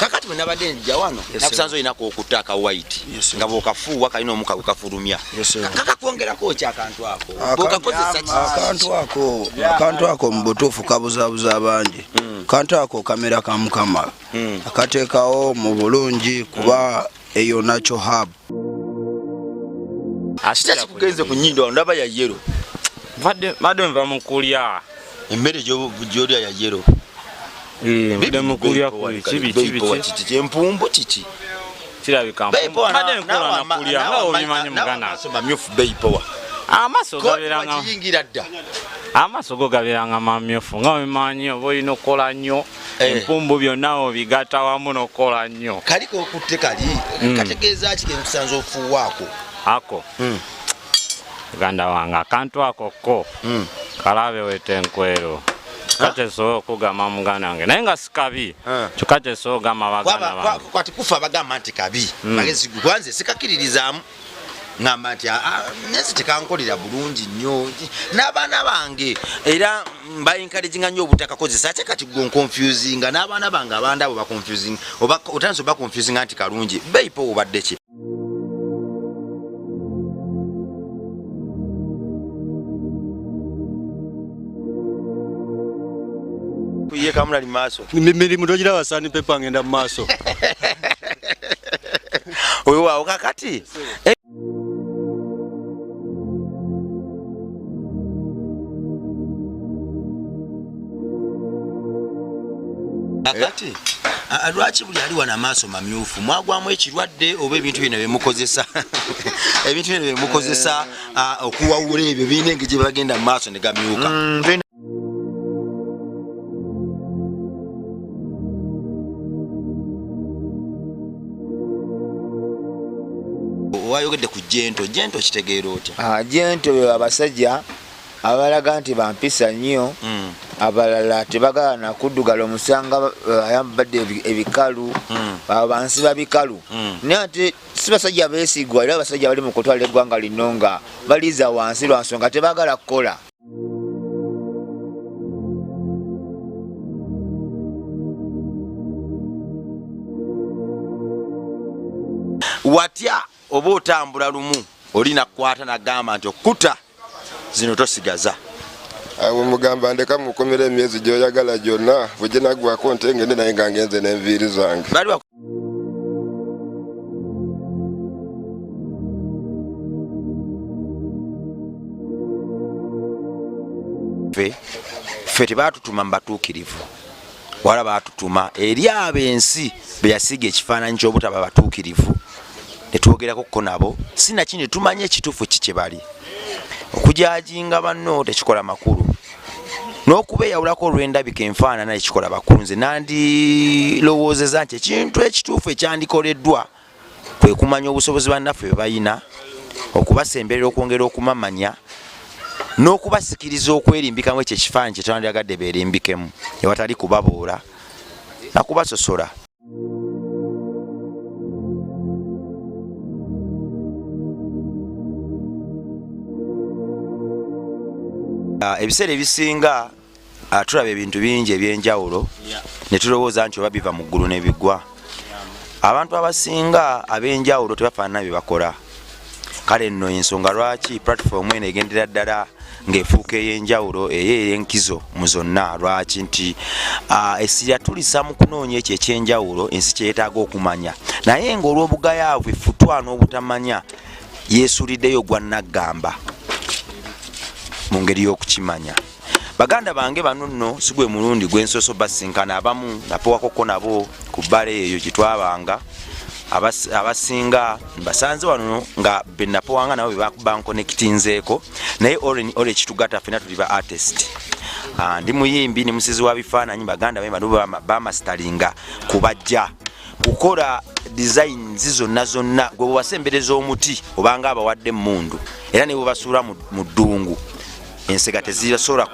kakati bwe nabadde njja wano nakusanze olinako okutaka white nga bw'okafuuwa kalina omuka ukafulumya kakakwongerako ki akantu ako bw'okakozesa akantu ako mu butuufu kabuzaabuza abangi kantu ako kamera kamukama akateekawo mu bulungi kuba eyo nakyo hub kiki kikugenze ku nnyindo ndaba ya yero badde nva mu kulya emmere gy'olya ya yero mbadde mu kulya kiki empumbu kiki kirabika mbadde nkola na kulya nga obimanyi mugana mamyufu beyipowa amaaso gabeeranga kiyingira dda amaaso go gabeeranga mamyufu nga obimanyi oba olina okukola nnyo empumbu byonna obigatta wamu n'okukola nnyo kaliko okutte kali kategeeza ki kenkusanze ofuuwaako ako muganda wange akantu ako ko kalabe wete enkwero katesobola okugamba muganda wange naye nga si kabi kyokka tesobola okugamba baganda bange kwati kufa bagamba nti kabi magezi gwanze sikakiririzaamu ngamba nti nesi tekankolera bulungi nnyo n'abaana bange era mbaencouraginga nnyo obutakakozesa ate kati gwe nconfusinga n'abaana bange abandi abo baconfusing oba otandise oba confusinga nti kalungi beyipo obadde ki kuye kamulali maaso mirimu togira wasani pepa ngenda mu maaso oyo waawo kakati akati lwaki buli ali wana maaso mamyufu mwagwamu ekirwadde oba ebintu bino byemukozesa ebintu bino byemukozesa okuwawula ebyo birina engeri gye bagenda mu maaso ne gamyuka wayogedde ku jento kitegeera otya jento abasajja abalaga nti bampisa nnyo abalala tebagala nakuddugala omusanga ayambadde ebikalu bansiba bikalu naye ate si basajja beesigwa era abasajja bali mu kutwala eggwanga lino nga baliza wansi lwa nsonga tebagala kukola watya oba otambula lumu olina kukwata nagamba nti okkuta zino tosigaza awo mugamba ndeka mukomera emyezi gyoyagala gyonna bwe nagwako ntengende naye nga ngenze n'enviiri zange ffe tebaatutuma mu batuukirivu wala baatutuma eri ab'ensi be yasiga ekifaananyi ky'obutaba batuukirivu ne twogerako ko nabo sinakindi tumanye ekituufu kiki bali okujajinga banno tekikola makulu n'okubeeyawulako olw'endabika enfaanana ekikola bakulu nze nandirowoozeza nti ekintu ekituufu ekyandikoleddwa kwe kumanya obusobozi bannaffe bwe balina okubasemberera okwongera okumamanya n'okubasikiriza okwerimbikamu ekyo ekifaananyi kye twandiyagadde beerimbikemu ewatali kubaboola nakubasosola ebiseera ebisinga tulaba ebintu bingi ebyenjawulo ne tulowooza nti oba biva mu ggulu ne biggwa abantu abasinga ab'enjawulo tebafaanana bye bakola kale nno ensonga lwaki platform eno egendera ddala ng'efuuka ey'enjawulo ey'enkizo mu zonna lwaki nti essira tulisa mu kunoonya ekyo ekyenjawulo ensi kyeyeetaaga okumanya naye ng'olw'obugayaavu effutwa n'obutamanya yeesuuliddeyo gwa naggamba mu ngeri y'okukimanya baganda bange bano nno si gwe mulundi gwensoso basinkana abamu napowakoko nabo ku bbala eyo gyetwabanga abasinga basanze wano nga benapowanga nabo bankonekitinzeeko naye ole kitugata fena tuli ba artist ndi muyimbi ni musizi wa bifaananyi baganda bano bamasitalinga kubajja kukola designs zonna zonna gwe wasembereza omuti obanga abawadde mundu era ne bwebasuula mu ddungu ensega tezisobola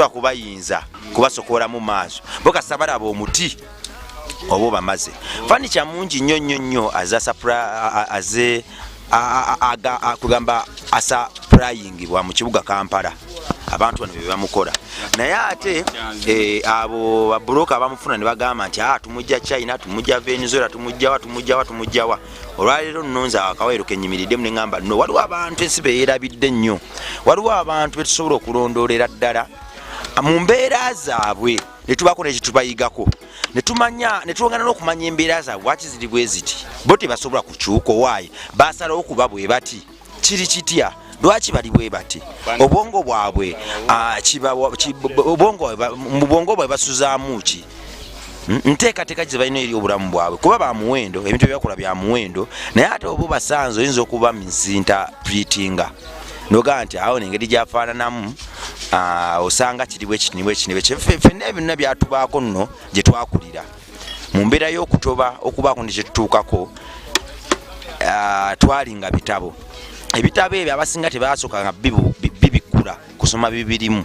kubayinza kubasokola mu maaso bokasa balaba omuti oba bamaze fanica mungi nnyo kugamba asa praying bwa mu kibuga Kampala abantu bano bye bamukola naye ate abo babulooka abamufuna ne bagamba nti tumujja China tumujja Venezuela tumujjawa olwaleero nno nze akawairo kenyimiriddemu ne ŋŋamba no waliwo abantu ensi beerabidde nnyo waliwo abantu betusobola okulondoolera ddala mu mbeera zaabwe ne tubaako nekitubayigako ne twongana n'okumanya embeera zaabwe waki ziri bwe ziti bo tebasobola kukyuka owaayi basalawo kuba bwe bati kiri kitya lwaki bali bwe bati obwongo bwabwe mu bwongo bwabwe basuzaamu ki nteekateeka gye balina eri obulamu bwabwe kuba bamuwendo ebintu byebakola byamuwendo naye ate oba basanze oyinza okuba misinterpretinga nogaa nti awo nengeri gyafaananamu osanga kiri bwekitini ffenna ebyonna byatubaako nno gye twakulira mu mbeera y'okutoba okubaako ne kyetutuukako twalinga bitabo ebitabo ebyo abasinga tebasookanga bibikula kusoma bibirimu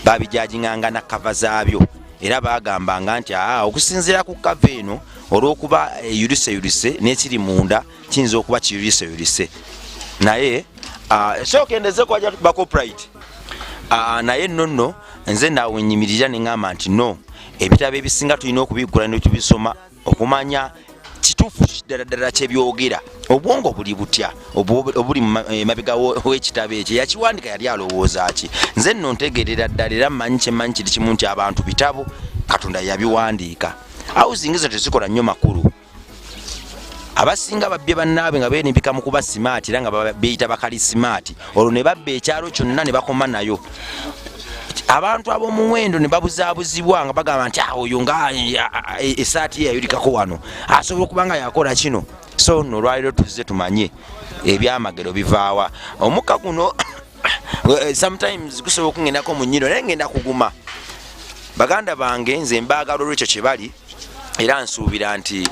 babijajinganga na kava zaabyo era bagambanga nti okusinziira ku kava eno olw'okuba eyuliseyulise n'ekiri munda kiyinza okuba kiyuliseyulise naye sokendeze kwaja ba copyright naye nno nze nawe nyimirira ne ŋŋamba nti no ebitabo ebisinga tulina okubigula ne tubisoma okumanya kituufu ddala kyebyogera obwongo buli butya obuli mabega w'ekitabo ekyo yakiwandika yali alowooza ki nze nno ntegeerera ddala era mmanyi kyemmanyi kiri kimu nti abantu bitabo Katonda yabiwandiika housing ezo tezikola nnyo makulu abasinga babbye bannaabwe nga beenimpika mu kuba simaati era nga beeyita bakali simaati olwo ne babba ekyalo kyonna ne bakoma nayo abantu ab'omuwendo ne babuzaabuzibwa nga bagamba nti oyo nga esaati ye yayulikako wano asobola okuba nga yakola kino so nno olwaliro tuzze tumanye ebyamagero bivaawa omukka guno sometimes gusobola okungendako mu nnyindo naye ngenda kuguma baganda bange nze mbaagala olwekyo kye bali era nsuubira nti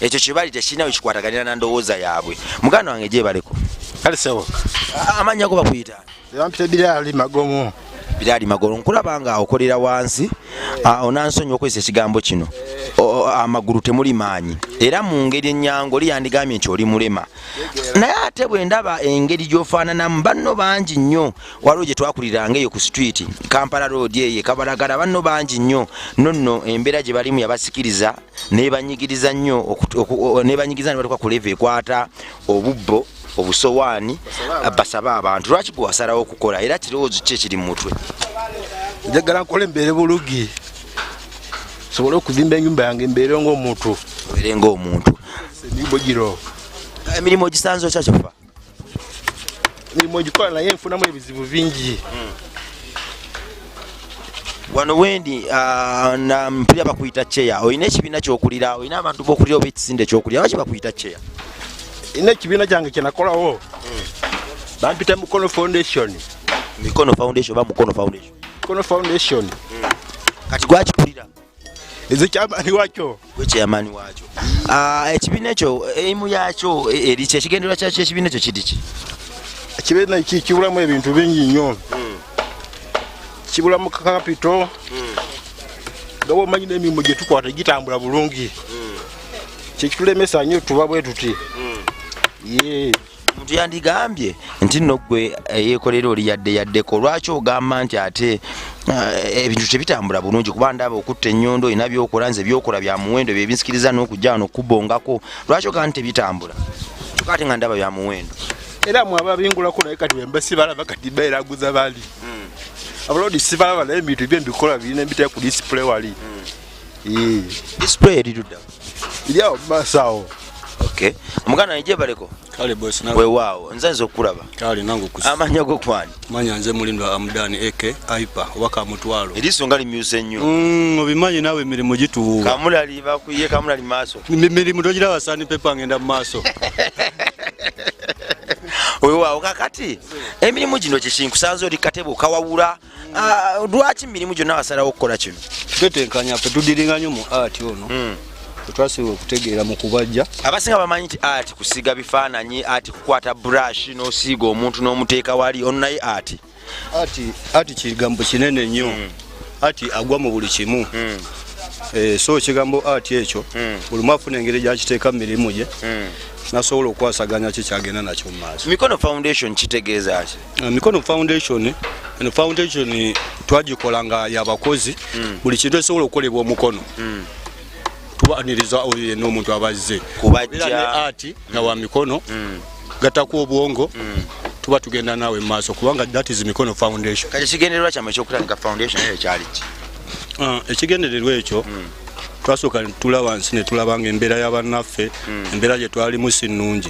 ekyo kibali tekirina wekikwataganira na ndowooza yaabwe muganda wange gyebaleko alisewo amannya go bakuyita yampita Biraali Magomo Biraali Magomo nkulaba nga okolera wansi onansonyi okozesa ekigambo kino amagulu temuli maanyi era mu ngeri ennyango liyandigambye nti oli mulema naye ate bwe ndaba engeri gy'ofaananamu banno bangi nnyo waliwo gye twakuliranga eyo ku street Kampala road eyo Kabalagala banno bangi nnyo nonno embeera gye balimu yabasikiriza nebanyigiriza nnyo nebanyigiza ne batuuka ku leva ekwata obubbo obusowaani basaba abantu lwaki gwe wasalawo okukola era kirowoozo ki ekiri mu mutwe njagala nkole mbeere bulungi sobole okuzimba ennyumba yange mbeere ng'omuntu obeere ng'omuntu emirimu giro emirimu gisanze okya kyofa emirimu gikola naye nfunamu ebizibu bingi wano wendi mpulira bakuyita cheya olina ekibiina kyokulira olina abantu bokulira oba ekisinde kyokulira lwaki bakuyita cheya ina ekibiina kyange kyenakolawo bampita Mukono Foundation Mikono Foundation ba Mukono Foundation Mukono Foundation kati gwakikulira ezo kyamaani wakyo wekyamaani wakyo ekibiina ekyo eimu yakyo eri kyekigendera kyakyo ekibiina ekyo kiri ekibiina kibulamu ebintu bingi nnyo kibulamu kapito nga bwomanyi n'emirimu gye tukwata gitambula bulungi kyekitulemesa nnyo tuba bwe tuti omuntu yandigambye nti nno ggwe yeekolera oli yaddeko lwaki ogamba nti ate ebintu tebitambula bulungi kuba ndaba okutta ennyondo olina byokola nze byokola bya muwendo byebinsikiriza n'okujja wano okubbongako lwaki ogamba nti tebitambula kyokka ate nga ndaba bya muwendo era mwe ababingulako naye kati bemba sibalaba kati beeraguza bali abalodi sibalaba naye ebintu bye mbikola birina ebitali ku display wali display erirudda iryawo mumaaso awo okay omuganda najje baleko kale boss nawe weewaawo nze nze okulaba kale nangu kusi amanya go kwani manya nze mulindwa Amudani eke aipa waka mutwalo eriso ngali myuse nnyo obimanyi nawe emirimu gituuba kamulali bakuye kamulali maaso emirimu togira wasani pepa ngenda mu maaso weewaawo kakati emirimu gino kyekinkusanze oli katebe okawawula lwaki emirimu gyonna wasalawo okukola kino tutetenkanya fe tudiringanya mu ati ono twasiwe okutegeera mu kubajja abasinga bamanyi nti ati kusiga bifaananyi ati kukwata brush n'osiiga omuntu n'omuteeka wali ono naye ati kigambo kinene nnyo ati agwa mu buli kimu so kigambo art ekyo buli mwafuna engeri gyakiteeka mu mirimu gye nasobola okwasaganya kikyagenda nakyo mu maaso. Mikono Foundation kitegeeza ki? Mikono Foundation twagikola nga y'abakozi buli kintu esobola okukolebwa omukono tubaniriza oyo yenna omuntu abazze kubajja ne art nga wa mikono gataku obwongo tuba tugenda nawe mu maaso kubanga that is Mikono Foundation. Kati kigendererwa kyammwe ekyokutandika foundation eyo kyali ki? Ekigendererwa ekyo twasooka tula wansi ne tulabanga embeera y'abannaffe embeera gye twalimu si nnungi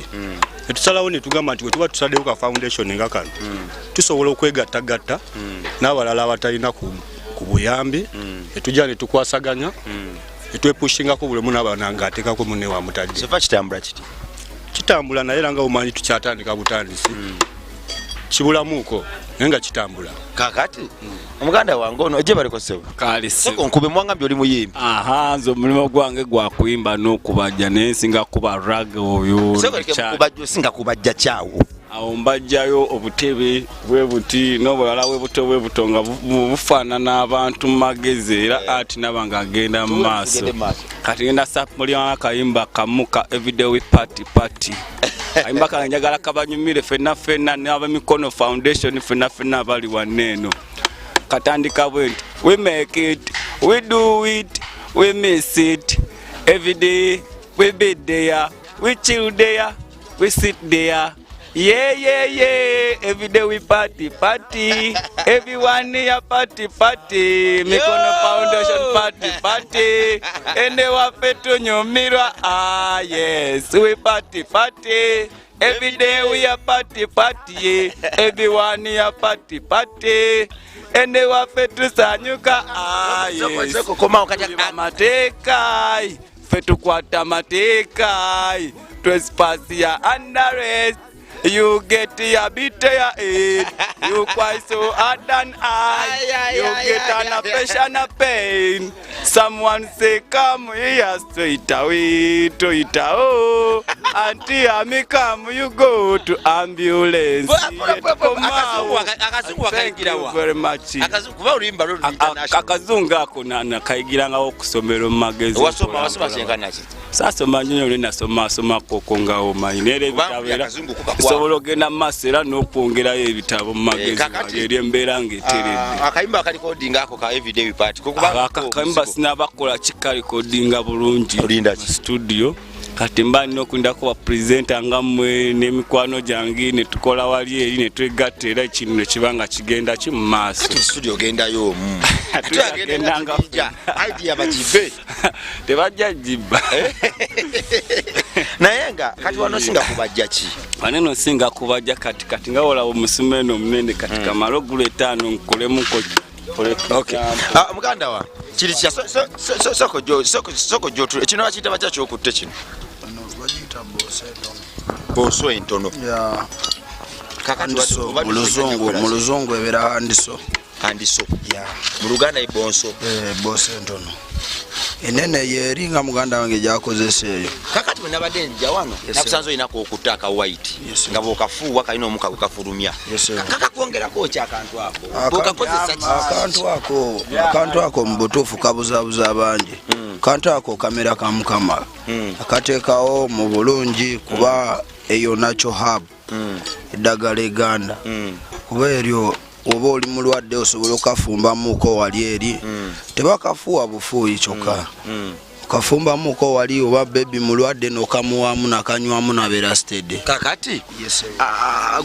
netusalawo ne tugamba nti bwe tuba tusaddewo ka foundation nga kano tusobola okwegattagatta n'abalala abatalina ku buyambi netujja ne tukwasaganya netwepushingako buli omu n'abana ng'ateekako munne wa mutadde. Sofa kitambula kiti? Kitambula naye era nga bumanyi tukyatandika butandisi kibulamuuko naye nga kitambula. Kakati omuganda wange ono ejje balikosebwa soko nkube mwangambye oli muyimbi. Nze omulimu gwange gwa kuyimba n'okubajja naye nsinga kuba rag oyo singa kubajja kyawo awo mbajjayo obutebe bwe buti n'obulala bwe buto nga bufaanana abantu mu magezi era ati nabanga agenda mu maaso. Kati ngenda sapulya akayimba kamu ka everyday we party ayimba kange njagala kabanyumire fenna n'aba Mikono Foundation fenna abali wanneeno katandika bwe nti we make it we do it we miss it every day we be there we chill there we sit there. Yeah. Every day we party. Everyone here party. Mikono Foundation party. And they were to nyumirwa. Yes, we party. Every day we are party. Everyone here party. And they were to sanyuka. Yes. Matekai. Fetu kwata matekai. Trespass ya under arrest. You get your bit your head. You quite so hard than I. You get an pressure and pain. Someone say come here straight away to it. Oh, auntie Ami come you go to ambulance. Thank you very much. Akazungu ako nakaigira nga okusomera mu magezi. Wasoma kyengana ki? Sasoma nnyo ne nasoma koko nga omanyi nere bitabera. Sobola ogenda mu maaso era n'okwongerayo ebitabo mu magezi eri embeera ng'eteredde. Akayimba akalikodinga ako ka everyday we party. Akayimba sinabakola kikalikodinga bulungi studio. Kati mba nina okundako ba presenter nga mmwe n'emikwano gyange ne tukola wali eri ne twegatta era ekintu ne kibanga kigenda ki mu maaso. Studio gendayo omu. Tuyagendanga idea bajibe. Tebajja jibba. Naye nga kati wano singa kubajja ki? Waneno singa kubajja kati nga wala omusumeno omunene kati kamalo gulo 5 nkolemu ko. Okay. Muganda wa kiri kya soko jo ekino bakiyita bakya kyokutte kino. Boso entono. Yeah. Kakati mu luzungu ebera andiso. Yeah. Mu Luganda ibonso. Boso entono. Enene yeringa muganda wange gyakozesa eyo. Kakati mwe nabadde njja wano nakusanzo inako okutaka white nga bokafuwa kalina omuka okafulumya kakakwongerako ki akantu ako bokakozesa akantu ako mu butuufu kabuzabuza abangi kantu ako kamera ka Mukama akateekawo mu bulungi kuba eyo nakyo hub eddagala eganda kuba eryo oba oli mulwadde osobola okafumbamuuko wali eri tebakafuwa bufuuyi kyokka kafumbamuuko wali oba bebi mulwadde n'okamuwamu nakanywamu nabeera steady. Kakati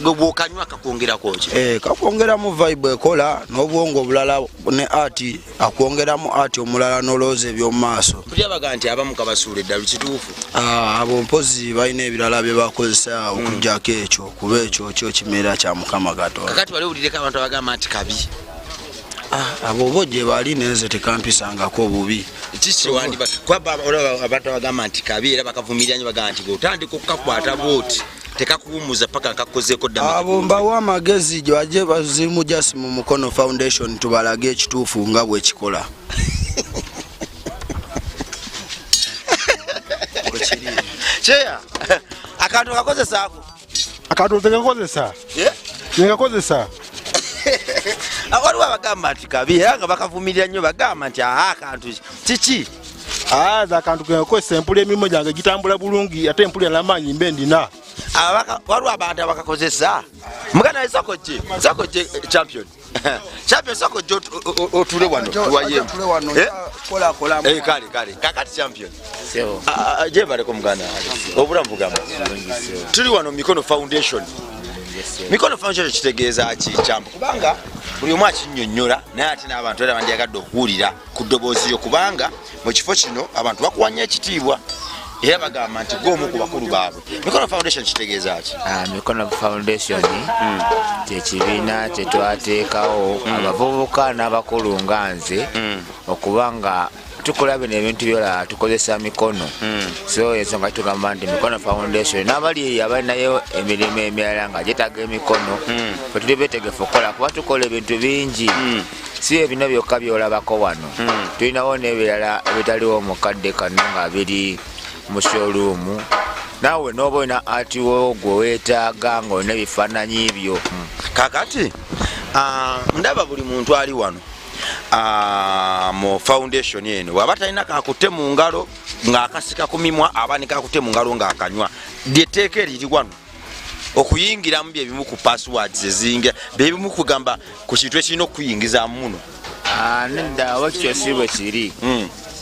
gwe bw'okanywa kakwongerako ki? Kakwongeramu vibe ekola n'obwongo obulala ne ati akwongeramu ati omulala n'olooza eby'omu maaso. Tulyabaga nti abamu kabasuula eddala kituufu. Abo mpozi balina ebirala bye bakozesa okujjako ekyo kuba ekyo kyo kimera kya Mukama Katonda. Kakati wali owulireko abantu abagamba nti kabi. Abo bo gye bali neze tekampisangako obubi. Kiki wandiba kwaba abantu abagamba nti kabi era bakavumirira nnyo bagamba nti bw'otandika okukakwata bw'oti tekakuwumuza paka kakozeeko ddamu. Abo mbawa amagezi bajje bazimu just mu Mikono Foundation tubalage ekituufu nga bwe kikola. Cheya akantu kakozesaako. Akantu tegakozesa. Negakozesa. Waliwo abagamba nti kabi era nga bakavumirira nnyo bagamba nti akantu kiki za kantu kekozesa empula emirimu gyange gitambula bulungi ate empula n'amaanyi mbe ndina. Waliwo abantu abakakozesa muganda sokojje champion champion sokojje otule wano tuwayemu kale kakati champion jebaleko muganda obulamu bugamba tuli wano Mikono Foundation. Mikono Foundation kitegeeza ki champion kubanga buli omu akinnyonnyola naye ate n'abantu era bandyagadde okuwulira ku ddoboozi yo kubanga mu kifo kino abantu bakuwanya ekitiibwa era bagamba nti gwomu ku bakulu baabwe. Mikono Foundation kitegeeza ki? Mikono Foundation kyekibiina kye twateekawo abavubuka n'abakulu nga nze okubanga tukola bino ebintu byolala tukozesa mikono. So ensonga tugamba nti Mikono Foundation n'abali abalinayo emirimu emirala nga gyetaaga emikono fe tuli beetegefu okukola kuba tukola ebintu bingi si ebino byokka byolabako wano tulinawo n'ebirala ebitaliwo mukadde kano nga biri mu showroom nawe n'oba olina atiwo gwe weetaaga ng'olina ebifaananyi byo. Kakati ndaba buli muntu ali wano mu foundation eno waba talina kakutte mu ngalo ng'akasika ku mimwa abani kakutte mu ngalo ng'akanywa lyeteeka eriri wano okuyingiramu byebimu ku passwords ezinga byebimu kugamba ku kintu ekirina okuyingizaamu muno. Nedda wakikyo si bwe kiri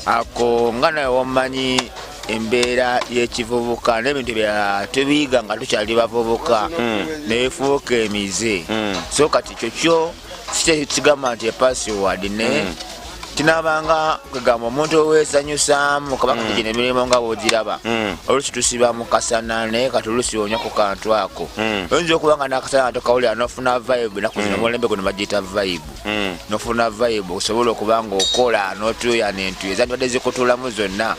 ako nga nawe wamanyi embeera y'ekivubuka n'ebintu bya tubiyiga nga tukyali bavubuka nebifuuka emize so kati kyokyo kigamba nti epassword ne kinabanga kugamba omuntu oweesanyusaamu kabaka kugina emirimu nga bwogiraba olusi tusiba mu kasana naye kati olusi wonya ku kantu ako oyinza okuba nga nakasana tokawulira nofuna vibe nakuzina mulembe guno bagiyita vibe nofuna vibe osobola okuba nga okola n'otuya n'entuya ezandibadde zikutuulamu zonna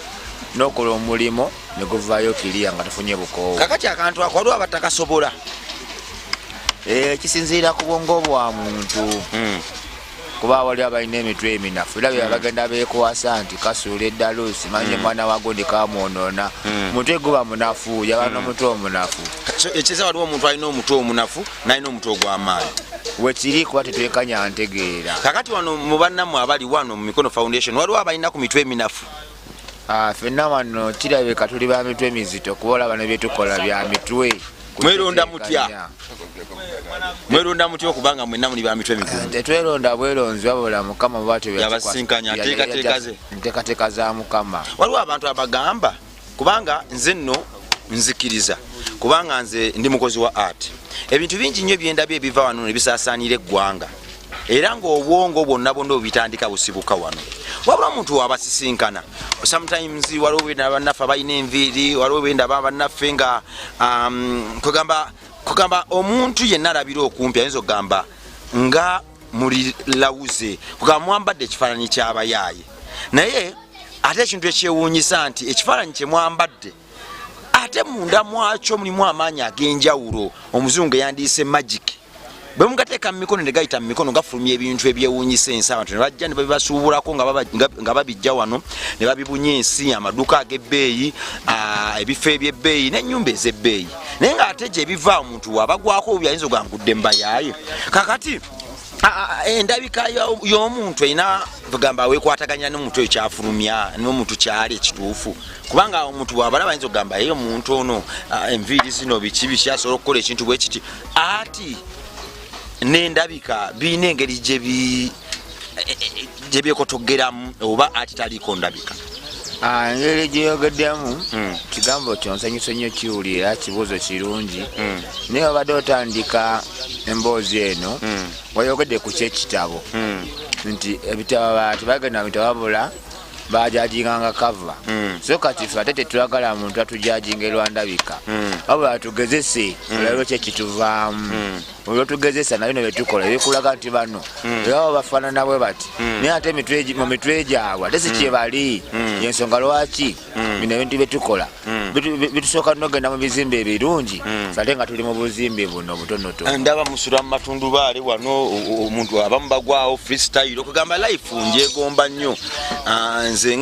n'okola omulimu ne guvaayo kiriya nga tufunye bukoowu. Kakati akantu ako waliwo abatakasobola kisinziira ku bwongo bwa muntu kuba wali abalina emitwe eminafu era bye bagenda beekwasa nti kasuula eddaluusi manye mwana wagundi kamwonoona mutwe guba munafu yaba n'omutwe omunafu. Ekiza waliwo omuntu alina omutwe omunafu n'alina omutwe ogw'amaanyi wekiri kuba tetwekanya ntegeera. Kakati wano mu bannammwe abali wano mu Mikono Foundation waliwo abalina ku mitwe eminafu? Ffenna wano kirabika tuli ba mitwe mizito kuba olaba ne byetukola bya mitwe. Mweronda mutya? Mweronda mutya okubanga mwenna muli ba mitwe migumu? Tetweronda bweronzi wabula Mukama bwatyo yabasinkanya nteekateeka za Mukama. Waliwo abantu abagamba kubanga nze nno nzikiriza kubanga nze ndi mukozi wa art ebintu bingi nnyo byendabye ebiva wano ne bisaasaanira eggwanga era ng'obwongo bwonna bwonna obitandika busibuka wano wabula omuntu wabasisinkana sometimes waliwo benda bannaffe abalina enviiri waliwo benda bannaffe nga kugamba omuntu yenna alabira okumpi ayinza okugamba nga muli lawuze kugamba mwambadde ekifaananyi ky'abayaaye naye ate ekintu ekyewuunyisa nti ekifaananyi kye mwambadde ate munda mwakyo mulimu amaanyi ag'enjawulo omuzungu yandiise magic bwe mugateeka mu mikono ne gayita mu mikono gafulumya ebintu ebyewuunyisa ensi abantu ne bajja ne babibasuubulako nga babijja wano ne babibunya ensi amaduuka ag'ebbeeyi ebifo eby'ebbeeyi n'ennyumba ez'ebbeeyi naye ng'ate gye ebiva omuntu wabagwako obu yayinza ogangudde mbayaaye kakati endabika y'omuntu erina kugamba weekwataganya n'omuntu oyo kyafulumya n'omuntu kyali ekituufu kubanga omuntu bw'abalaba ayinza okugamba eyo omuntu ono enviiri zino biki asobola okukola ekintu bwe kiti ati n'endabika birina engeri gye byekotogeramu oba ati taliiko ndabika. Engeri gyeyogeddemu kigambo kyonsanyusa nnyo kiwulira kibuuzo kirungi naye obadde otandika emboozi eno wayogedde ku kyekitabo nti ebitabo tebagenda bitabo wabula bajajinganga kava so kati ffe ate tetwagala muntu atujajinga erwandabika wabula tugezese olabiro kyekituvaamu olwotugezesa nabino byetukola ebikulaga nti bano era bafaanana bwe bati naye ate mu mitwe gyabwe ate si kyebali yensonga lwaki bino ebintu byetukola bitusooka nogenda mu bizimbe ebirungi ate nga tuli mu buzimbe buno butonotono. Ndaba musula mu matundubaale wano omuntu abamu bagwawo freestyle okugamba life njegomba nnyo. Nze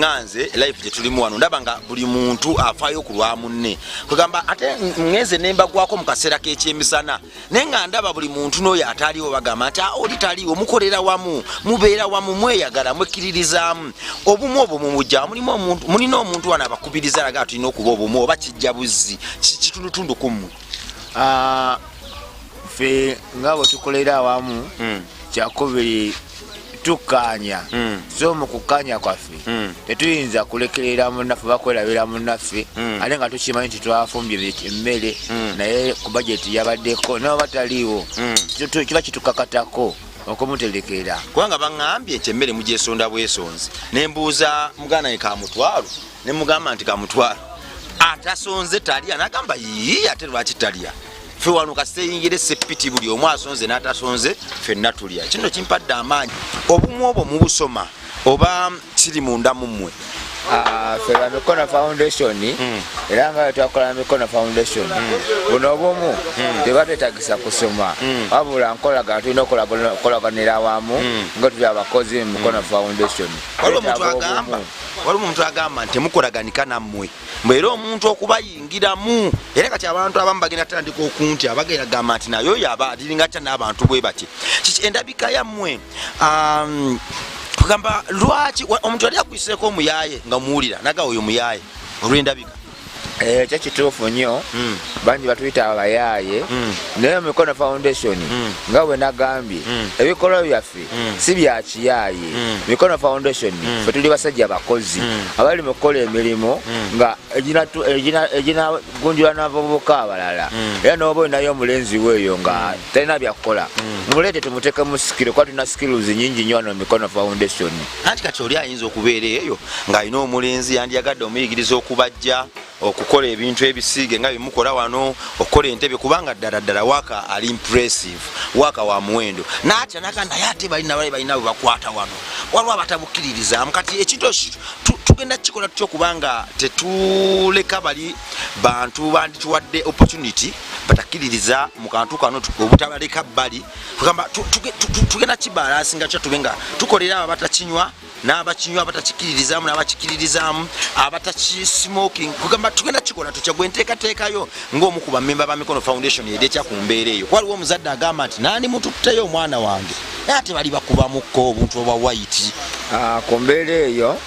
life gye tulimu wano ndaba nga buli muntu afaayo ku lwa munne kugamba ate ngeze nembagwako mu kaseera k'ekyemisana naye nga ndaba buli muntu n'oyo ataliwo bagamba nti oli taliwo mukolera wamu mubeera wamu mweyagala mwekkiririzaamu obumu obwo mumujja mulina omuntu wano abakubiriza laga tulina okuba obumu oba kijja buzzi kitundutundu kummwe. Ffe nga bwe tukolera awamu kyakubiri tukkaanya so mu kukkaanya kwaffe tetuyinza kulekerera munnaffe bakwerabira munnaffe ate nga tukimanyi nti twafumbye emmere naye ku bajeti yabaddeko nabo bataliiwo kiba kitukakatako okumuterekera kubanga baŋŋambye nti emmere mugyesonda bwesonzi nembuuza muganda ye kamutwalo ne mugamba nti kamutwalo atasonze talya nagamba yii ate lwaki talya ffe wano kaseyingire seppiti buli omu asonze n'atasonze ffenna tulya kino kimpadde amaanyi obumu obwo mubusoma oba kiri munda mummwe. Ffe Bamikono Foundation era nga twakola Bamikono Foundation buno obumu tebatetagisa kusoma wabula nkolagana tulina okolaganira awamu nga tuli abakozi mu Mikono Foundation. Waliwo omuntu agamba nti temukolaganika nammwe mbwera omuntu okubayingiramu era kati abantu abamu bagenda tandika okuntya bagenda gamba nti naye oyo aba aliringa tya n'abantu bwe bati kiki endabika yammwe kugamba lwaki omuntu ali akwiseeko omuyaaye nga muwulira naga oyo muyaaye olw'endabika. Ekyo kituufu nnyo bangi batuyita abayaaye naye Mikono Foundation nga bwe nagambye ebikolwa byaffe si bya kiyaaye. Mikono Foundation ffe tuli basajja bakozi abali mu kukola emirimu nga eginagunjula n'abavubuka abalala era n'oba olinayo omulenzi weeyo nga talina byakukola mumuleete tumuteekemu sikiro kuba tulina skills nyingi nnyo wano Mikono Foundation. Anti kati oli ayinza okubeera eyo ng'alina omulenzi yandiyagadde omuyigiriza okubajja okukola ebintu ebisiige nga bimukola wano okukola entebe kubanga ddala waka ali impressive waka wa muwendo n'atya naganda naye ate balina bwe bakwata wano waliwo abatabukiririzaamu kati ekintu tugenda kikola tutya okubanga tetuleka bali bantu bandituwadde opportunity batakkiririza mu kantu kano obutabaleka bali kugamba tugenda kibalansinga kyo tube nga tukolera abo batakinywa n'abakinywa abatakikiririzaamu n'abakikiririzaamu abatakismoking kugamba tugenda kikola tutya gwe nteekateekayo ng'omu ku bammemba ba Mikono Foundation edeekya ku mbeera eyo waliwo omuzadde agamba nti nandi mututteyo omwana wange naye ate bali bakubamukko obuntu obwa white. Ku mbeera eyo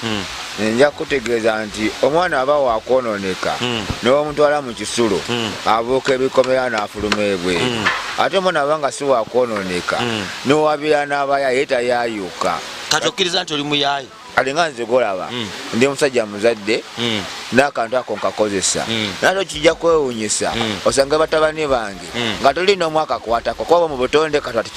nja kutegeeza nti omwana aba wakwononeka n'omutwala mu kisulo abuuka ebikomera n'afuluma ebweru ate omwana aba nga si wakwononeka n'owabira n'abayaye tayayuka. Kati okkiriza nti oli muyaaye alinga nze golaba ndi musajja muzadde n'akantu ako nkakozesa naye kijja kwewuunyisa osanga batabani bange nga tolina omu akakwatako kuba mu butonde kati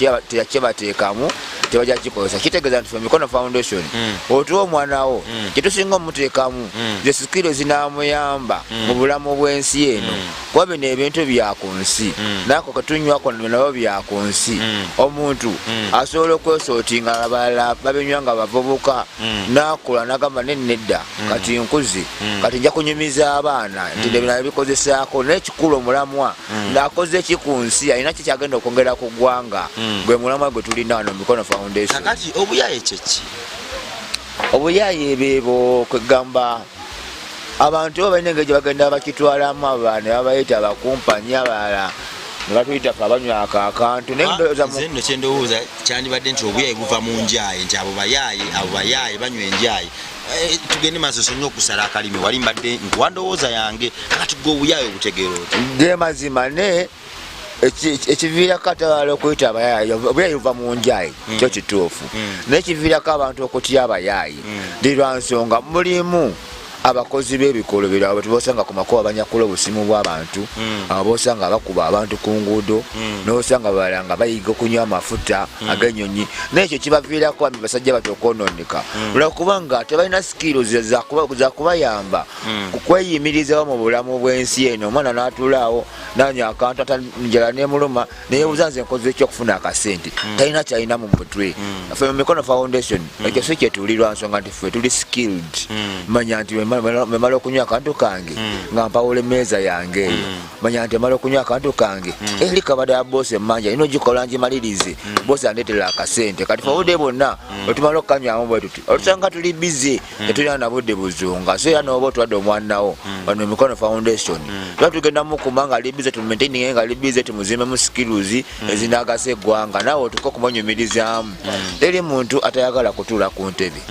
kyebateekamu tebajja kikozesa kitegeeza nti Mikono Foundation otuwa omwanawo kyetusinga omuteekamu ze sikiro zinamuyamba mu bulamu bw'ensi eno kuba bino ebintu byaku nsi naako ketunywako nabo byaku nsi omuntu asobola okwesootinga abalala babinywa nga bavubuka nakola nagamba nenedda kati nkuzi kati nja kunyumiza abaana nti nebina bikozesaako n'ekikulu omulamwa ng'akoze eki ku nsi alina ki kyagenda okwongera ku ggwanga gwe mulamwa gwe tulina wano Mikono Foundation. Kati obuyaaye kyeki obuyaaye beebo kwegamba abantu balina engeri gye bagenda bakitwalamu abaana ne babayita abakumpanyi abalala ne batuyita fe abanywa akantu nno kyendowooza kyandibadde nti obuyaaye buva mu njaaye nti abo bayaaye banywa enjaaye tugende maaso sonye okusala akalimi wali mbadde nkwandowooza yange kati gwe obuyaaye obutegeera oti ge mazima ne ekiviirako atabala okuyita abayaayi obuyaayi buva mu njaayi kyo kituufu naye ekiviirako abantu okutya abayaayi ndi lwa nsonga mulimu abakozi b'ebikolo birabo tubosanga ku makubo abanyakula obusimu bw'abantu abosanga bakuba abantu ku nguudo n'osanga balanga bayiga okunywa amafuta ag'ennyonyi n'ekyo kibaviirako bambi basajja bato okwononeka olwokubanga tebalina skills za kubayamba ku kweyimirizawo mu bulamu bw'ensi eno omwana n'atulaawo nanywa akantu atanjala n'emuluma neyebuuza nze nkoze ekyokufuna akasente talina kyalina mu mutwe ffe mu Mikono Foundation ekyo si kye tuli lwa nsonga nti ffe tuli skilled manya nti memala okunywa akantu kange nga mpawula emmeeza yange eyo manya nti emala okunywa akantu kange eri kabada ya boosi emmanja nina ogikola ngimalirize boosi andeetera akasente kati fawudde bonna wetumala okukanywamu bwe tuti otusanga tuli bize tetulina na budde buzunga so era nooba otwadde omwanawo bano Mikono Foundation tuba tugenda mukuma nga ali bize tumaintaininge nga ali bize tumuzimbemu skills ezinagasa eggwanga naawe otuka okumanyumirizaamu teri muntu atayagala kutuula ku ntebe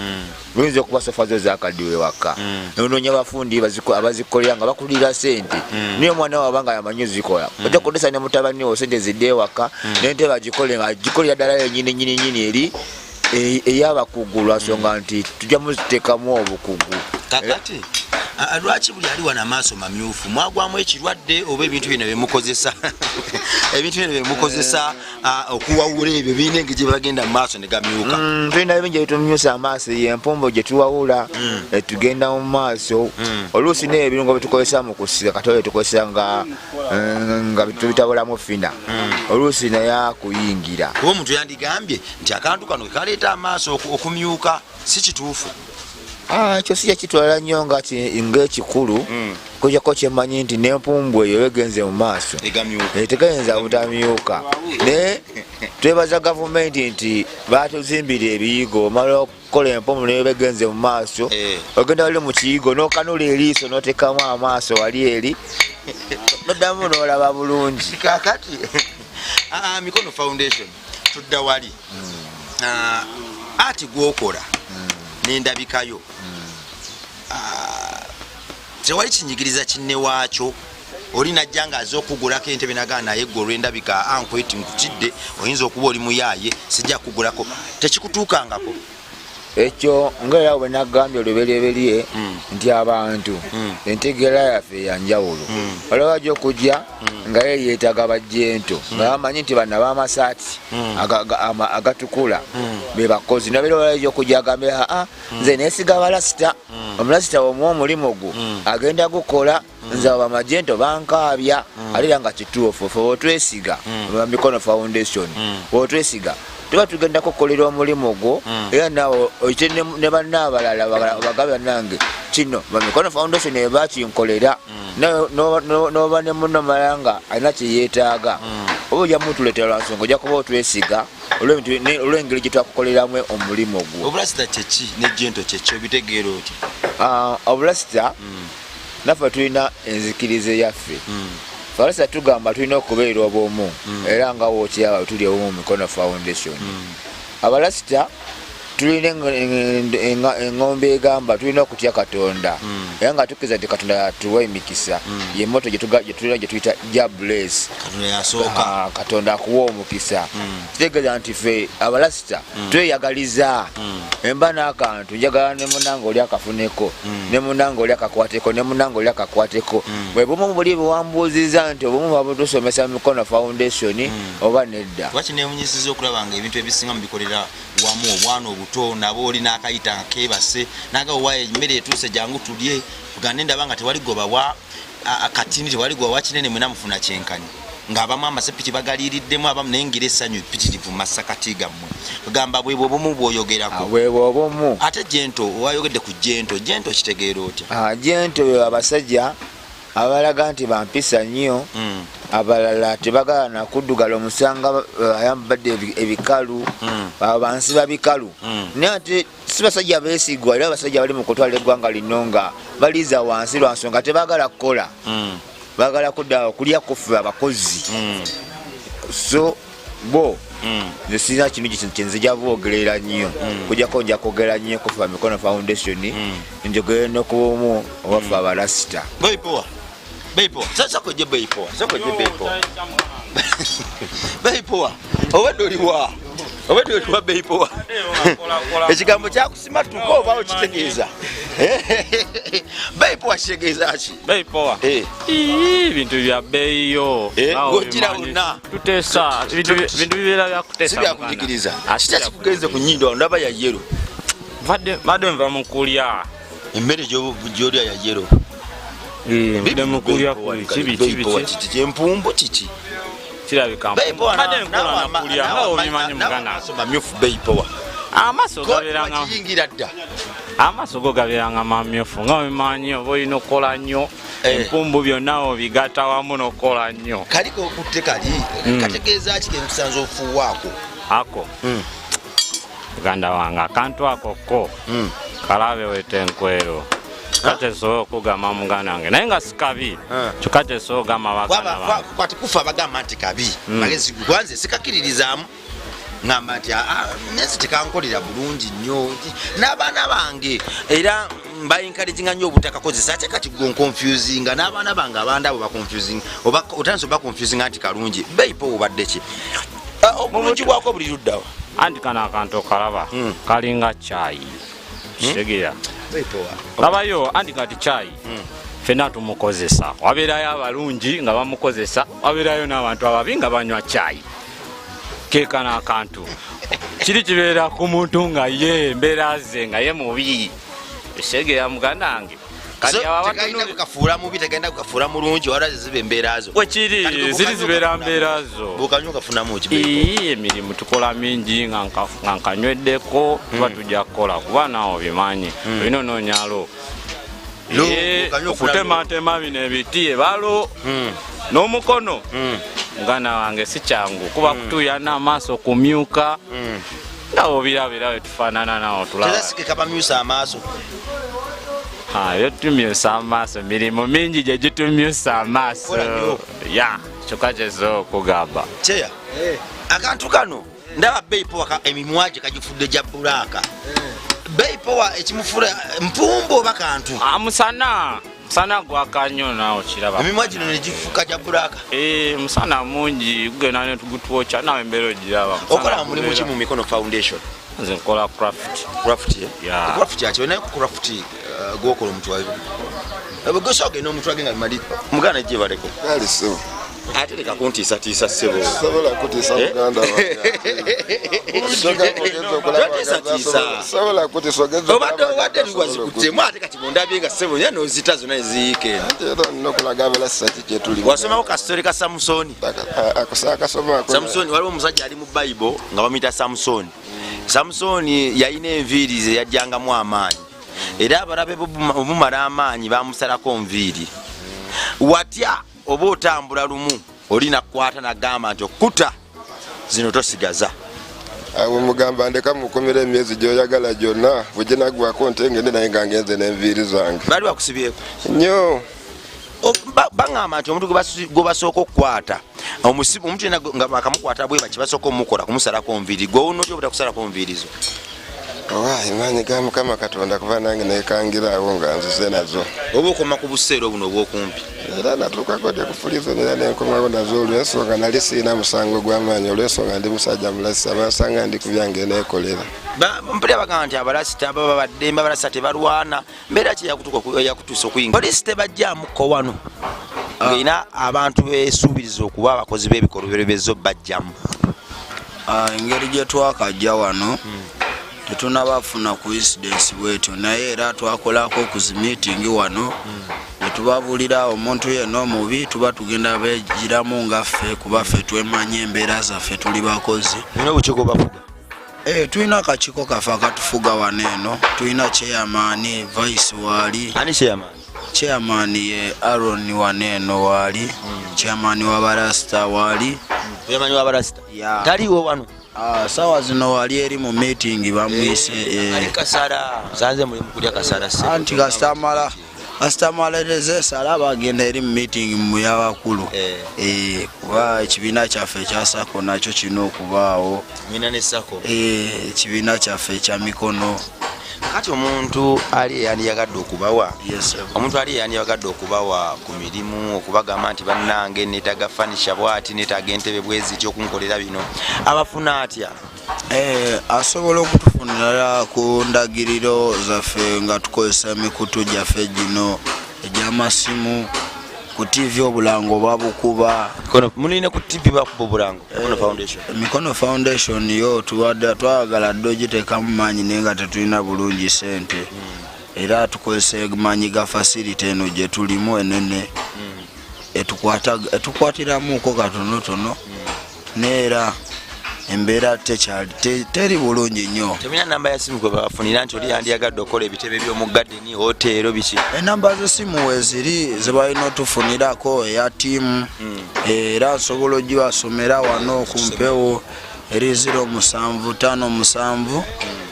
luyinza okuba sofa zo zakaddiwe waka nonoonya abafundi abazikolera nga bakulira sente niyo omwana wo abanga yamanyi zikola ojja kudesa ne mutabani wo sente zidde ewaka nentebe agikole nga agikolera ddala yenyini eri ey'abakugu lwasonga nti tujja muziteekamu obukugu kakati lwaki buli ali wana maaso mamyufu mwagwamu ekirwadde oba ebintu bino byemukozesa ebintu bino byemukozesa okuwawula ebyo birina engeri gye bagenda mu maaso ne gamyuka tulina ebingi ebitumyusa amaaso yempombo gye tuwawula tugenda mu maaso oluusi naye ebirungo byetukozesa mu kusiga katoyo tukozesa nga tubitabulamu fina oluusi naye akuyingira kuba omuntu yandigambye nti akantu kano kaleeta amaaso okumyuka si kituufu ekyo sijja kitwala nnyo ng'ekikulu kujjako kyemanyi nti n'empumbu eyo begenze mu maaso tegayinza butamyuka naye twebaza gavumenti nti batuzimbira ebiyigo omala okukola empumbu naye begenze mu maaso ogenda wali mu kiyigo n'okanula eriiso n'otekamu amaaso wali eri noddamu n'olaba bulungi kakati Mikono Foundation tudda wali ati gwokola n'endabikayo tewali kinyigiriza kinne waakyo oli najja nga aze okugulako entebe nagana naye gwe olw'endabika ankweti nkutidde oyinza okuba oli muyaaye sijja kugulako tekikutuukangako ekyo ngaera bwe nagambye olubereberye nti abantu entegeera yaffe yanjawulo olaba gyo okujja nga ye yeetaaga bajjento nga bamanyi nti bana b'amasaati agatukula be bakozi nabeera olaba gyokujja agambye nze neesiga abalasita omulasita omuwa omulimu gwo agenda gukola nze abo bamajento bankaabya alira nga kituufu fe wotwesiga Mikono Foundation wotwesiga tuba tugenda kukolera omulimu gwo era nawe oite ne banna abalala bagabya nange kino Mikono Foundation eba kinkolera noba ne munno malanga alina kyeyeetaaga oba ojja mutuleetera lwansonga ojja kuba otwesiga olw'engeri gye twakukoleramu omulimu gwo obulasita kyeki nejento kyeki obitegeera oti obulasita naffe tulina enzikiriza yaffe Falasa tugamba tulina okubeera obumu era nga wokyaba tuli obumu Mikono Foundation abalasita tulina engombe egamba tulina okutya Katonda era nga tukiza nti Katonda yatuwa emikisa yemoto gyetulina gyetuyita jables Katonda akuwa omukisa kitegeeza nti ffe abalasita tweyagaliza emba n'akantu njagala ne munange oli akafuneko ne munange oli akakwateko ne munange oli akakwateko bwe bumu buli buwambuuziza nti obumu babutusomesa Mikono Foundation oba nedda lwaki neemunyisiza okulaba nga ebintu ebisinga mubikolera wamu obwana obuto nabo oli n'akayita nkebase naga owaye emmere etuuse jangu tulye kugande ndaba nga tewali gobawa akatini tewali gobawa kinene mwena mufuna kyenkani ng'abamu amasepiki bagaliiriddemu abamu naye ngira essanyu epitirivu masakati gammwe kugamba bwebwe obumu bw'oyogerako bwebwe obumu ate jento owayogedde ku jento kitegeera otya jento abasajja abalaga nti bampisa nnyo abalala tebagala nakuddugala omusanga ayambadde ebikalu bansi babikalu naye ate si basajja beesigwa era abasajja bali mu kutwala eggwanga lino nga baliiza wansi lwansonga tebagala kukola bagala kudda okulya kuffe abakozi so bo nze sirina kintu kyenzija boogerera nnyo kujjako nja kwogera nnyo kuffe Mikono Foundation njogere nokubumu owaffe abalasita Beipoa, sasa koje beipoa, sasa koje beipoa. Beipoa, obadde oliwa. Obadde oliwa beipoa. Ekigambo kyakusima tuko oba okitegeeza. Beipoa kitegeeza ki? Beipoa. Bintu bya beeyo. Gojira una. Tutesa, bintu bibera bya kutesa. Sibya kunyigiriza. Kitaki kugenze ku nnyindo ndaba ya yero. Vadde nva mu kulya. Emmere gy'olya ya yero. Mbide mukulya kibi empumbu kiki kirabika mbade nkola nakulya nga obimanyi muganda bamyufu beipoa amaso gaberanga kiyingira dda amaaso go gabeeranga mamyufu nga wemanyi oba olina okukola nnyo empumbu byonna obigata wamu n'okukola nnyo kaliko okutte kali kategeeza ki kenkusanza ofuwaako ako muganda wange akantu ako ko kalabe wete enkwero katesobola okugamba muganda wange naye nga si kabi kyokka tesobola okugamba baganda kwati kufa bagamba nti kabi magezi gwanze sikakiririzaamu ngamba nti nesi tekankolera bulungi nnyo n'abaana bange era mbayinkalizinga nnyo obutakakozesa ate kati gonconfusinga n'abaana bange abandi abo baconfusing oba otandise obaconfusinga nti kalungi beipo obadde ki obulungi bwako buli luddawa anti kano akantu okalaba kalinga kyayi kitegeera labayo anti kati kyayi fena tumukozesa wabeerayo abalungi nga bamukozesa wabeerayo n'abantu ababi nga banywa kyayi kekana akantu kiri kibeera ku muntu nga ye embeera ze nga ye mubi kitegeera muganda wange tegenda kukafuula mubi tegenda kukafuula mulungi wala ziba embeera zo wekiri ziri zibeera mbeera zo bukanywa okafunamu emirimu tukola mingi nga nkanyweddeko tuba tujja kukola kuba naawe bimanyi olina onoonyalo okutematema bino ebiti ebalo n'omukono muganda wange si kyangu kuba kutuuya n'amaaso kumyuka nawe obirabira wetufaanana nawo tulabasikekabamyusa amaaso yotumyusa amaaso mirimu mingi gye gitumyusa amaaso ya kyokka kyesobola okugamba kyeya akantu kano ndaba beipowa emimwa gye kagifudde gya bulaaka beipowa ekimufula mpumbu oba kantu musana gwakanyo nawe kiraba emimwa gino negifuka gya bulaaka musana mungi gugenda netugutwokya nawe embeera ogiraba okola mulimu ki mu Mikono Foundation? nze nkola craft yakyo naye craft gwokola omutwalo gosogenda omutwage nga bimali muganda gye baleko aliso ate leka kuntiisatiisa ssebo sobola kutiisa muganda sobola kutiisa obadde liwazikuttemu ate kati mundabye nga ssebo nya nozita zonna eziyiike nokulaga abalasa kikyetuli wasomako kasitole ka samusoni samusoni waliwo omusajja ali mu bayibo nga bamuyita samusoni yalina enviiri ze yajjangamu amaanyi era abalabe obumala amaanyi bamusalako nviiri watya oba otambula lumu olina kukwata nagamba nti okuta zino tosigaza awo mugamba ndeka mukomera emyezi gyoyagala gyonna bwe nagwako ntengende naye nga ngenze n'enviiri zange bali bakusibyeko nnyo baŋŋamba nti omuntu gwebasooka okukwata omuntu yena nga bakamukwata bwe bakibasooka omukola kumusalako nviiri gwewuno oti obutakusalako nviiri zo maanyi ga Mukama Katonda kuba nange nekangiraawo nga nzize nazo oba okoma ku buseera buno obwokumpi era natuukako tekufulizo nera nenkomawo nazo olwensonga nali siina musango gw'amaanyi olwensonga ndi musajja mulasita bansanga ndi ku byange neekolera mpulira bagamba nti abalasita baba baddembe abalasita tebalwana mbeera ki yakutuusa okuyinga polisi tebajjamukko wano ngaina abantu besuubiriza okuba abakozi b'ebikolwa bezo bajjamu engeri gye twakajja wano tetunabafuna ku incidence bwetyo naye era twakolako kuzi meeting wano netubabulira omuntu yenna omubi tuba tugenda begiramu nga ffe kuba ffe twemanya embeera zaffe tuli bakozi tulina akakiiko kaffe akatufuga wano eno tulina chairman vice waali chairman ye Aaron wano eno waali chairman w'abalasita waali taliwo wano sawa zino wali eri mu meeting bamwise anti kasitamaleze sala bagenda eri mu meeting mu yabakulu kuba ekibiina kyaffe ekyasako nakyo kino okubaawo ekibiina kyaffe ekya Mikono kati omuntu ali yandiyagadde okubawa omuntu ali yandiyagadde okubawa ku mirimu okubagamba nti bannange netaga fanisha bwati netaga entebe bweziti okunkolera bino abafuna atya asobola okutufunira ku ndagiriro zaffe nga tukozesa emikutu gyaffe gino egy'amasimu ku TV obulango babukuba mulina ku TV bakuba obulango Mikono Foundation yo twagala dde ogiteekamu maanyi naye nga tetulina bulungi sente era tukozesa maanyi ga facility eno gye tulimu enene etukwatiramuko katonotono neera embeera teri bulungi nnyo. Temina namba ya simu kwe bafunira nti oli yandiyagadde okukola ebitebe by'omu gadeni hotero biki? Enamba z'essimu weeziri ze balina otufunirako eya ttiimu era nsobola ogibasomera wano ku mpewo eri 0757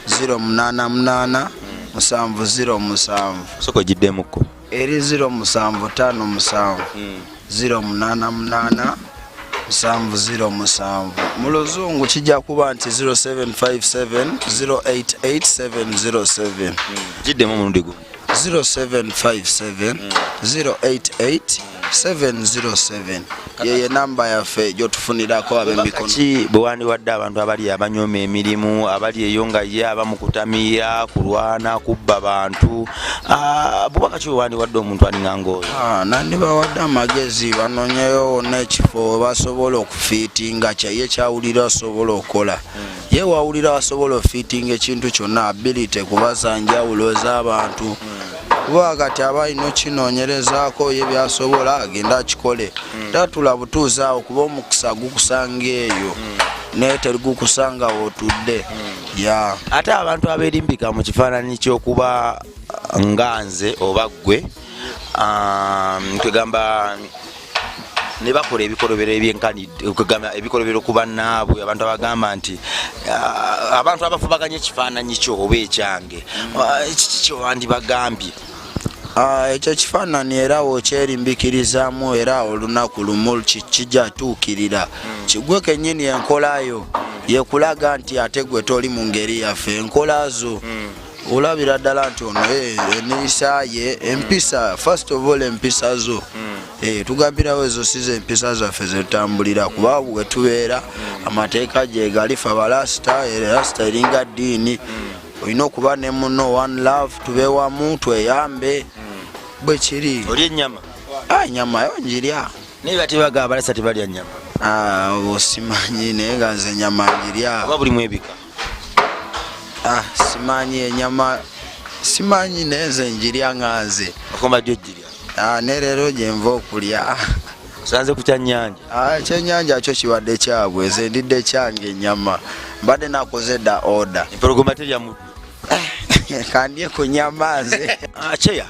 088 707 soko giddemukko eri 0757 088 707 mu luzungu kijja kuba nti 0757 088707 giddemu omulundi guno 0757 088707 yeye namba yaffe gyotufunirako ab'emikono. Ki bwe wandiwadde abantu abali abanyooma emirimu abali eyo nga ye abamu kutamiira kulwana kubba bantu bubaka ki bwe wandiwadde omuntu alinga ng'oyo? Nandibawadde amagezi banoonyeyo wonna ekifo we basobola okufiitinga ye kyawulira asobola okukola ye wawulira asobola ofiitinga ekintu kyonna ability kubaza njawulo ez'abantu kuba kati aba alina okinoonyerezaako ye byasobola agenda akikole tatula butuuzi awo kuba omukisa gukusanga eyo naye terigukusanga wootudde. Ate abantu abeerimbika mu kifaananyi ky'okuba nga nze oba ggwe twegamba ne bakola ebikolobero ebyenkanidde ebikolobero ku bannaabwe abantu abagamba nti abantu abafubaganya ekifaananyi kyo oba ekyange kiki kyo wandibagambye? Ekyo kifaananyi era wokyerimbikirizamu era olunaku lumu kijja tuukirira kigwe kennyini enkolayo yekulaga nti ate gwe toli mu ngeri yaffe enkola zo olabira ddala nti ono eniyisa ye empisa first of all empisa zo tugambirawo ezo sizo empisa zaffe zetutambulira kuba bwe tubeera amateeka gye galifa abalasita erasita eringa ddiini olina okuba ne muno one love tube wamu tweyambe bwe kiri. Oli ennyama? Nyama yo njirya naye batebaga abalasa tebalya nnyama? Simanyi naye nga nze ennyama njirya. Oba buli mwebika? Simanyi ennyama simanyi naye nze njirya nga nze. Okomba jjo ojjirya? Ne leero gye nva okulya. Osanze ku kyannyanja? Ekyennyanja kyo kibadde kyabwe nze ndidde kyange ennyama mbadde nakoze dda order. Empologoma terya muddu? Kandye ku nyama nze. Kyeya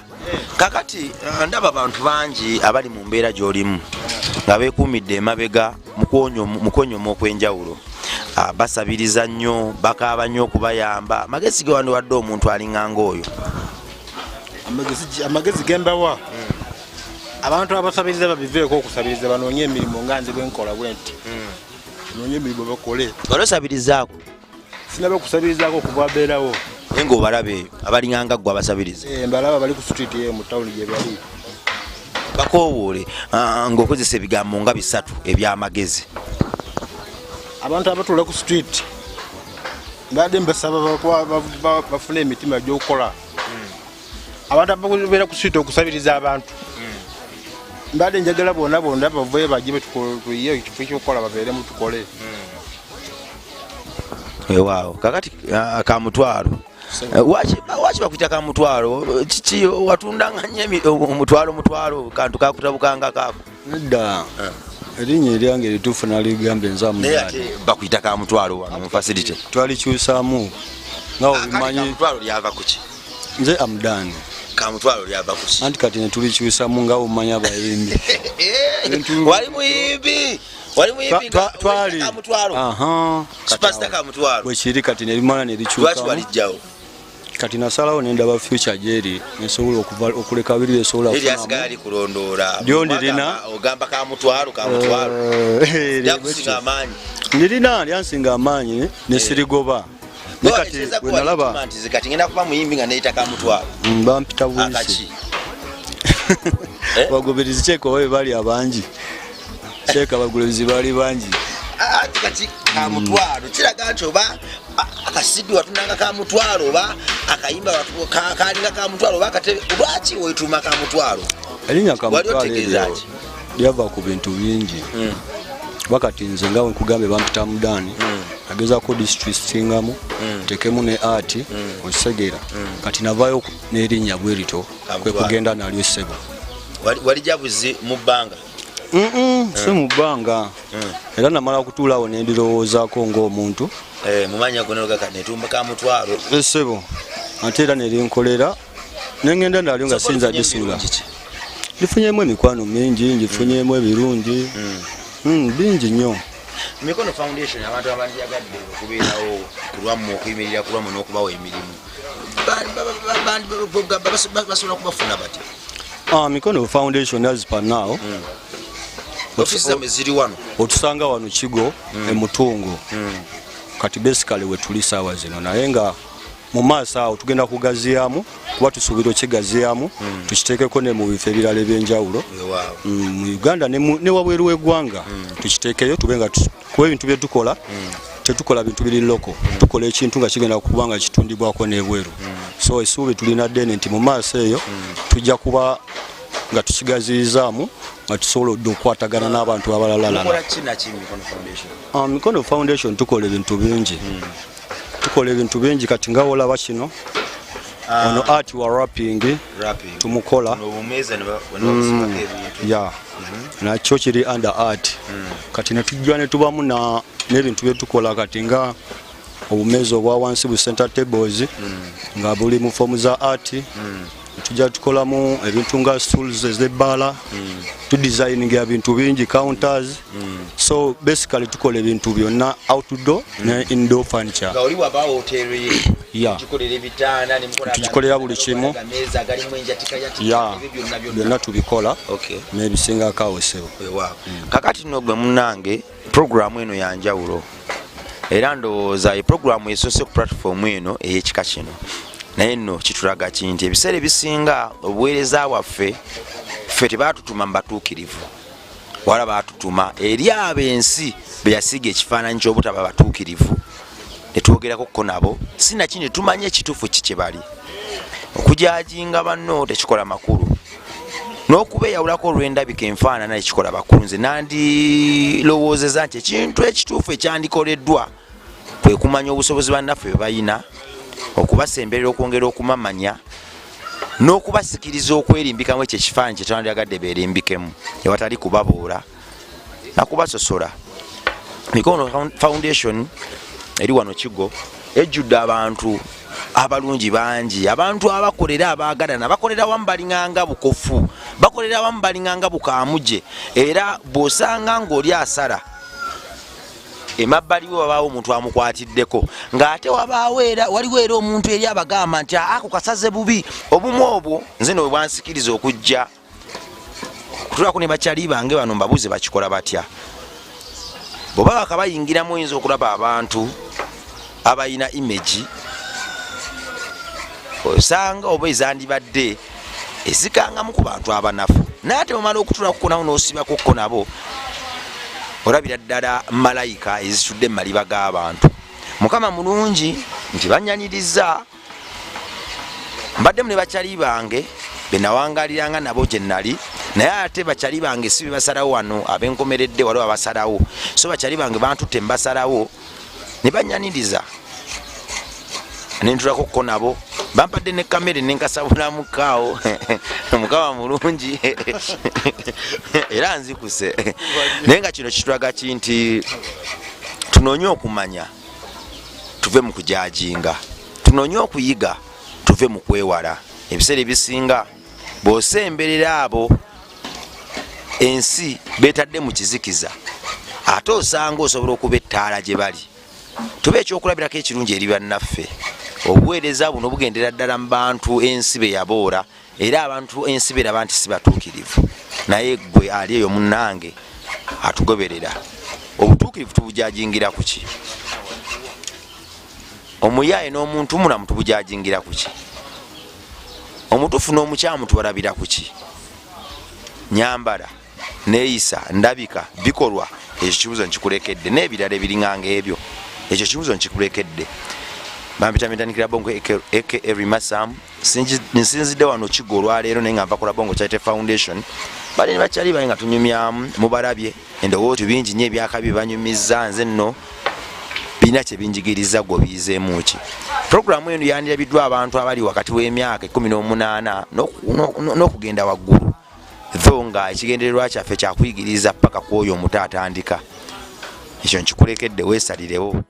kakati ndaba abantu bangi abali mu mbeera gy'olimu nga beekuumidde emabega mu kwonyoma okw'enjawulo basabiriza nnyo bakaaba nnyo okubayamba. Magezi ge wandiwadde omuntu alinga ng'oyo? Amagezi gembawa abantu abasabiriza babiveeko okusabiriza banoonye emirimu nga nze bwenkola bwenti noonye emirimu bakole. Wali osabirizaako? Sinaba okusabirizaako kuba abeerawo naye ng'obalabe eyo abalinga nga ggwe abasabiriza? Mbalaba bali ku street eyo mu tawuni gye bali. Bakoowoole ng'okozesa ebigambo nga 3 eby'amagezi. Abantu abatuula ku street mbadde mbasaba bafune emitima gy'okukola. Abantu ababeera ku street okusabiriza abantu mbadde njagala bonna bavayo bajje tuyiye ekifo ky'okukola babeeremu tukole. Waawo kakati kamutwalo waki bakuyita kamutwalo? Kiki watundanga nnyo omutwalo kantu kakutabukanga kaako? Nedda erinnya eryange erituufu naligambe enzamu naye ate bakuyita kamutwalo wano mu facility twalikyusaamu nga obimanyi. Kamutwalo lyava ku ki? Nze amudani. Kamutwalo lyava ku ki? Anti kati netulikyusamu nga omanyi abayimbi. Wali muyimbi? Twali Superstar Kamutwalo bwe kiri kati nelimala nelikyukamu. Lwaki walijjawo? Kati nasalawo nendaba future gyeri nesobola okuleka biri esobola kufunamu. Eryasigala likulondoola. Lyo ndirina. Ogamba kamutwalo. Lyakusinga amaanyi. Ndirina lyansinga amaanyi nesirigoba. Kati wenalaba. Kati ngenda kuba muyimbi nga neyita kamutwalo. Bampita buyisi. Bagoberezi kyeko babe bali abangi. Kyeka bagoberezi bali bangi. Kati kamutwalo kiraga nti oba akasidi watundanga kamutwalo oba akayimba kalinga kamutwalo oba akatebe. Lwaki wetuuma kamutwalo? Erinnya kamutwalo lyava ku bintu bingi. Wakati nze nga wenkugambe bampita mudani agezaako districtingamu tekemu ne art okisegera kati navayo n'erinnya bwe lito kwe kugenda nalyo ssebo. Wali jabuzi mu bbanga? si mu bbanga era namala kutuulawo ne ndirowoozaako ng'omuntu mumanya gonoga netumbaka mutwalo essebo ate era ne linkolera ne ngenda nalyo nga sinza gisula ndifunyemu emikwano mingi ngifunyemu ebirungi bingi nnyo. Mikono Foundation abantu abandiyagadde okubeerawo kulwamu okuyimirira kulwamu n'okubawa emirimu basobola kubafuna bati? Mikono Foundation as per now ziri wano otusanga wano Kigo emutungo kati basically we tuli saawa zino naye nga mu maaso awo tugenda kugaziyamu kuba tusuubira okigaziyamu tukiteekeko ne mu bifo ebirala ebyenjawulo mu Uganda ne wabweru w'eggwanga tukiteekeyo tube nga kuba ebintu bye tukola tetukola bintu biri loko tukola ekintu nga kigenda kuba nga kitundibwako n'ebweru so essuubi tulina ddene nti mu maaso eyo tujja kuba nga tukigaziyizaamu nga tusobodde okukwatagana n'abantu abalalala. Mikono Foundation tukola ebintu bingi kati nga olaba kino ono art wa rapping tumukola nakyo kiri under art kati netujja netubamu n'ebintu byetukola kati nga obumeezi obwa wansi bu center tables nga buli mu fomu za art tujja tukolamu ebintu nga stools ez'ebbaala tudesigning ebintu bingi counters so basically tukola ebintu byonna outdoor ne indoor furniture tugikolera buli kimu byonna tubikola n'ebisingako awo sebo. Kakati nno gwe munnange programu eno yanjawulo era ndowooza eprogramu esoose ku platform eno ey'ekika kino naye nno kitulaga kinti ebiseera ebisinga obuweereza bwaffe ffe tebaatutuma mu batuukirivu wala baatutuma eri ab'ensi be yasiga ekifaananyi ky'obutaba batuukirivu ne twogerakokko nabo sinakindi tumanye ekituufu kye bali okujajinga banno tekikola makulu n'okubeeyawulako olw'endabika enfaanana ekikola bakulu nze nandirowoozeza nti ekintu ekituufu ekyandikoleddwa kwe kumanya obusobozi bannaffe bwe bayina okubasemberera okwongera okumamanya n'okubasikiriza okwerimbikamu ekyo ekifaananyi kye twandiyagadde beerimbikemu ewatali kubaboola nakubasosola. Mikono Foundation eri wano Kigo ejjudde abantu abalungi bangi abantu abakolera abaagalana bakolera wamu balinganga bukofu bakolera wamu balinganga bukamuje era bw'osanga ng'oli asala emabbali we wabaawo omuntu amukwatiddeko ng'ate waliwo era omuntu eri abagamba nti ako kasaze bubi obumu obwo nze no bwe bwansikiriza okujja kutulako ne bakyali bange bano mbabuuze bakikola batya bw'oba bakabayingiramu oyinza okulaba abantu abayina imagi osanga oba ezandibadde ezikangamu ku bantu abanafu naye ate omala okutulako nawo n'osibakokko nabo olabira ddala malayika ezitudde mu maliba g'abantu. Mukama mulungi nti banyanyiriza mbaddemu ne bakyali bange be nawangaliranga nabo gye nnali naye ate bakyali bange si be basalawo wano abenkomeredde waliwo abasalawo so bakyali bange bantutte mbasalawo ne banyaniriza nentulakokko nabo bampadde ne kamere nenkasabulamukawo Mukama mulungi era nzikuse naye nga kino kitulaga kinti tunoonye okumanya tuve mu kujajinga tunoonye okuyiga tuve mu kwewala ebiseera ebisinga bw'osemberera abo ensi beetadde mu kizikiza ate osanga osobola okuba ettaala gye bali tube ekyokulabirako ekirungi eri bannaffe obuweereza buno bugendera ddala mu bantu ensi be yaboora era abantu ensi beraba nti si batuukirivu naye gwe ali eyo munnange atugoberera obutuukirivu tubujajingira ku ki omuyaaye n'omuntu mulamu tubujajingira ku ki omutuufu n'omukyamu tubalabira ku ki nyambala neeyisa ndabika bikolwa ekyo kibuzo nkikulekedde n'ebirala ebiriŋŋanga ebyo ekyo kibuzo nkikulekedde bampitamitandikira bongo aka Rimasamu nsinzidde wano Kigo olwaleero naye nga nva kola bongo Charity Foundation bali ne bakyali bali nga tunyumyamu mubalabye endowooza bingi nnyo ebyakabi banyumizza nze nno birina kye binjigiriza gwe biyizeemu ki programu eno yandirabiddwa abantu abali wakati w'emyaka 18 n'okugenda waggulu tho nga ekigendererwa kyaffe kyakuyigiriza paka ku oyo omuto atandika. Ekyo nkikulekedde weesalirewo.